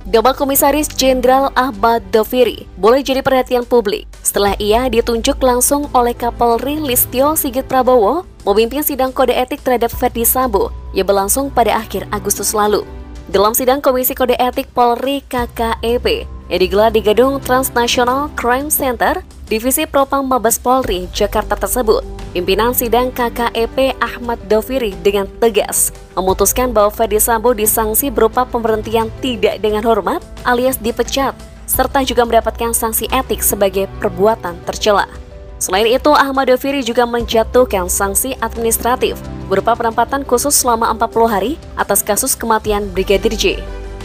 Nama Komisaris Jenderal Ahmad Doviri boleh jadi perhatian publik setelah ia ditunjuk langsung oleh Kapolri Listio Sigit Prabowo memimpin sidang kode etik terhadap Ferdy Sambo yang berlangsung pada akhir Agustus lalu. Dalam sidang Komisi Kode Etik Polri KKEP yang digelar di Gedung Transnational Crime Center, Divisi Propam Mabes Polri, Jakarta tersebut, pimpinan sidang KKEP Ahmad Doviri dengan tegas memutuskan bahwa Ferdy Sambo disanksi berupa pemberhentian tidak dengan hormat alias dipecat, serta juga mendapatkan sanksi etik sebagai perbuatan tercela. Selain itu, Ahmad Doviri juga menjatuhkan sanksi administratif berupa penempatan khusus selama 40 hari atas kasus kematian Brigadir J.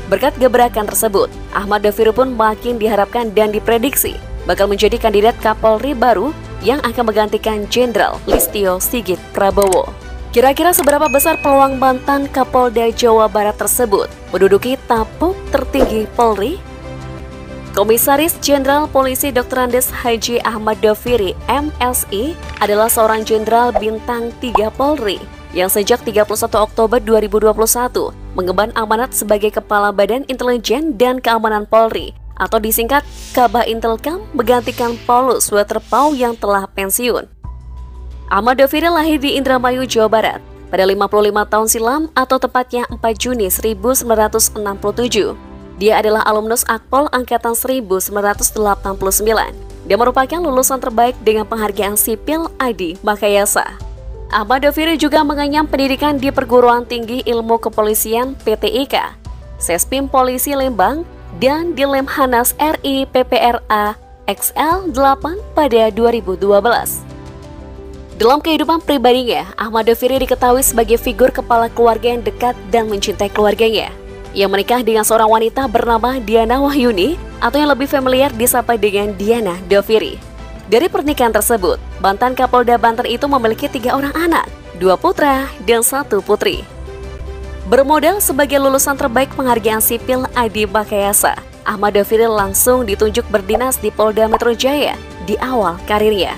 Berkat gebrakan tersebut, Ahmad Doviri pun makin diharapkan dan diprediksi bakal menjadi kandidat Kapolri baru yang akan menggantikan Jenderal Listio Sigit Prabowo. Kira-kira seberapa besar peluang mantan Kapolda Jawa Barat tersebut menduduki tampuk tertinggi Polri? Komisaris Jenderal Polisi Dr. Andes Haji Ahmad Doviri, MSI, adalah seorang jenderal bintang 3 Polri yang sejak 31 Oktober 2021 mengemban amanat sebagai Kepala Badan Intelijen dan Keamanan Polri atau disingkat Kabintelkam menggantikan Paulus Waterpauw yang telah pensiun. Ahmad Doviri lahir di Indramayu, Jawa Barat pada 55 tahun silam atau tepatnya 4 Juni 1967. Dia adalah alumnus Akpol Angkatan 1989. Dia merupakan lulusan terbaik dengan penghargaan sipil Adi Makayasa. Ahmad Doviri juga mengenyam pendidikan di Perguruan Tinggi Ilmu Kepolisian PTIK, Sespim Polisi Lembang, dan di Lemhanas RI PPRA XL 8 pada 2012. Dalam kehidupan pribadinya, Ahmad Doviri diketahui sebagai figur kepala keluarga yang dekat dan mencintai keluarganya. Ia menikah dengan seorang wanita bernama Diana Wahyuni atau yang lebih familiar disapa dengan Diana Doviri. Dari pernikahan tersebut, mantan Kapolda Banten itu memiliki 3 orang anak, 2 putra dan 1 putri. Bermodal sebagai lulusan terbaik penghargaan sipil Adi Makayasa, Ahmad Doviri langsung ditunjuk berdinas di Polda Metro Jaya di awal karirnya.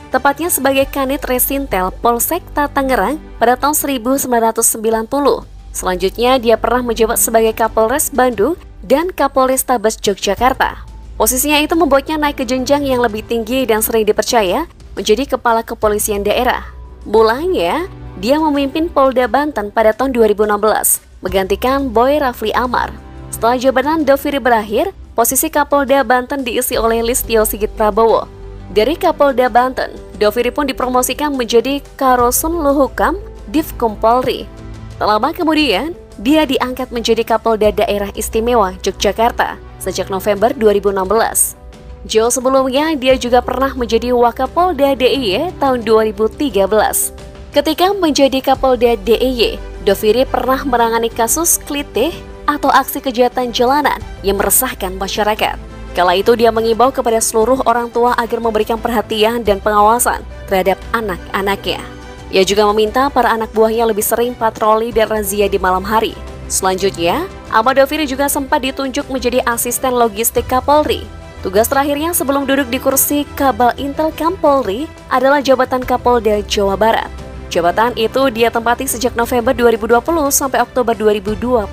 Tepatnya sebagai Kanit Resintel Polsek Tangerang pada tahun 1990. Selanjutnya, dia pernah menjabat sebagai Kapolres Bandung dan Kapolrestabes Yogyakarta. Posisinya itu membuatnya naik ke jenjang yang lebih tinggi dan sering dipercaya menjadi Kepala Kepolisian Daerah. Mulanya, dia memimpin Polda Banten pada tahun 2016, menggantikan Boy Rafli Amar. Setelah jabatan Doviri berakhir, posisi Kapolda Banten diisi oleh Listio Sigit Prabowo. Dari Kapolda Banten, Doviri pun dipromosikan menjadi Karosun Luhukam Divkum Polri. Tak lama kemudian, dia diangkat menjadi Kapolda Daerah Istimewa Yogyakarta sejak November 2016. Jauh sebelumnya, dia juga pernah menjadi Wakapolda DIY tahun 2013. Ketika menjadi Kapolda DIY, Doviri pernah menangani kasus klitih atau aksi kejahatan jalanan yang meresahkan masyarakat. Kala itu dia mengimbau kepada seluruh orang tua agar memberikan perhatian dan pengawasan terhadap anak-anaknya. Ia juga meminta para anak buahnya lebih sering patroli dan razia di malam hari. Selanjutnya, Ahmad Doviri juga sempat ditunjuk menjadi asisten logistik Kapolri. Tugas terakhirnya sebelum duduk di kursi Kabintelkam Polri adalah jabatan Kapolda Jawa Barat. Jabatan itu dia tempati sejak November 2020 sampai Oktober 2021.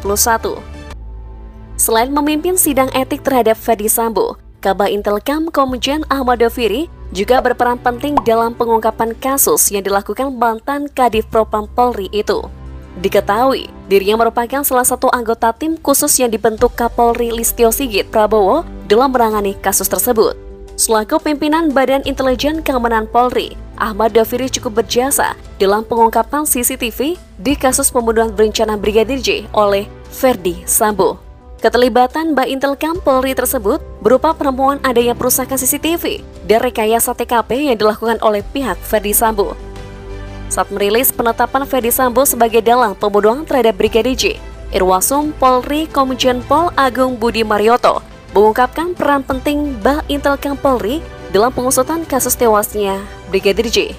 Selain memimpin sidang etik terhadap Ferdy Sambo, Kabintelkam Komjen Ahmad Doviri juga berperan penting dalam pengungkapan kasus yang dilakukan mantan Kadif Propam Polri itu. Diketahui, dirinya merupakan salah satu anggota tim khusus yang dibentuk Kapolri Listio Sigit Prabowo dalam menangani kasus tersebut. Selaku pimpinan Badan Intelijen Keamanan Polri, Ahmad Doviri cukup berjasa dalam pengungkapan CCTV di kasus pembunuhan berencana Brigadir J oleh Ferdy Sambo. Keterlibatan Baintelkam Polri tersebut berupa penemuan adanya perusakan CCTV dan rekayasa TKP yang dilakukan oleh pihak Ferdy Sambo. Saat merilis penetapan Ferdy Sambo sebagai dalang pembunuhan terhadap Brigadir J, Irwasum Polri Komjen Pol Agung Budi Marioto mengungkapkan peran penting Baintelkam Polri dalam pengusutan kasus tewasnya Brigadir J.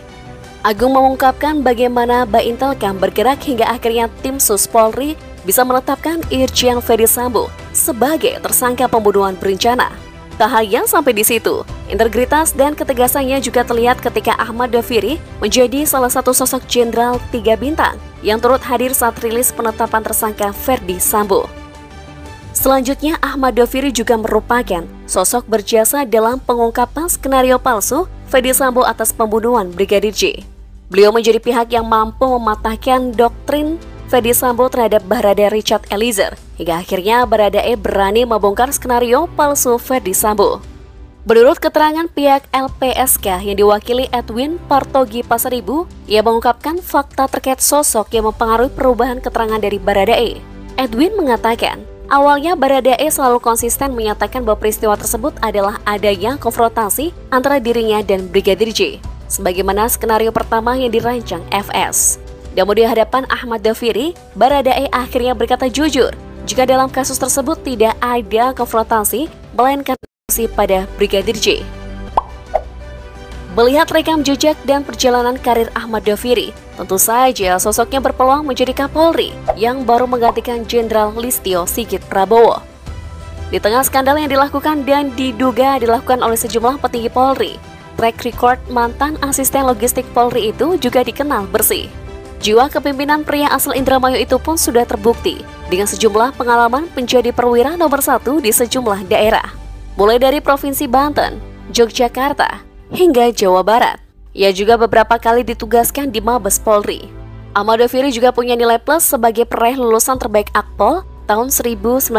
Agung mengungkapkan bagaimana Baintelkam bergerak hingga akhirnya tim Sus Polri bisa menetapkan Irjen Ferdy Sambo sebagai tersangka pembunuhan berencana. Tak hanya sampai di situ, integritas dan ketegasannya juga terlihat ketika Ahmad Doviri menjadi salah satu sosok jenderal 3 bintang yang turut hadir saat rilis penetapan tersangka Ferdy Sambo. Selanjutnya, Ahmad Doviri juga merupakan sosok berjasa dalam pengungkapan skenario palsu Ferdy Sambo atas pembunuhan Brigadir J. Beliau menjadi pihak yang mampu mematahkan doktrin Ferdy Sambo terhadap Barada Richard Eliezer, hingga akhirnya Baradae berani membongkar skenario palsu Ferdy Sambo. Menurut keterangan pihak LPSK yang diwakili Edwin Partogi Pasaribu, ia mengungkapkan fakta terkait sosok yang mempengaruhi perubahan keterangan dari Baradae. Edwin mengatakan, awalnya Baradae selalu konsisten menyatakan bahwa peristiwa tersebut adalah adanya konfrontasi antara dirinya dan Brigadir J, sebagaimana skenario pertama yang dirancang FS. Namun di hadapan Ahmad Doviri, Baradae akhirnya berkata jujur jika dalam kasus tersebut tidak ada konfrontasi, melainkan pada Brigadir J. Melihat rekam jejak dan perjalanan karir Ahmad Doviri, tentu saja sosoknya berpeluang menjadi Kapolri yang baru menggantikan Jenderal Listio Sigit Prabowo. Di tengah skandal yang dilakukan dan diduga dilakukan oleh sejumlah petinggi Polri, track record mantan asisten logistik Polri itu juga dikenal bersih. Jiwa kepemimpinan pria asal Indramayu itu pun sudah terbukti dengan sejumlah pengalaman menjadi perwira nomor 1 di sejumlah daerah, mulai dari Provinsi Banten, Yogyakarta, hingga Jawa Barat. Ia juga beberapa kali ditugaskan di Mabes Polri. Ahmad Doviri juga punya nilai plus sebagai peraih lulusan terbaik Akpol tahun 1989.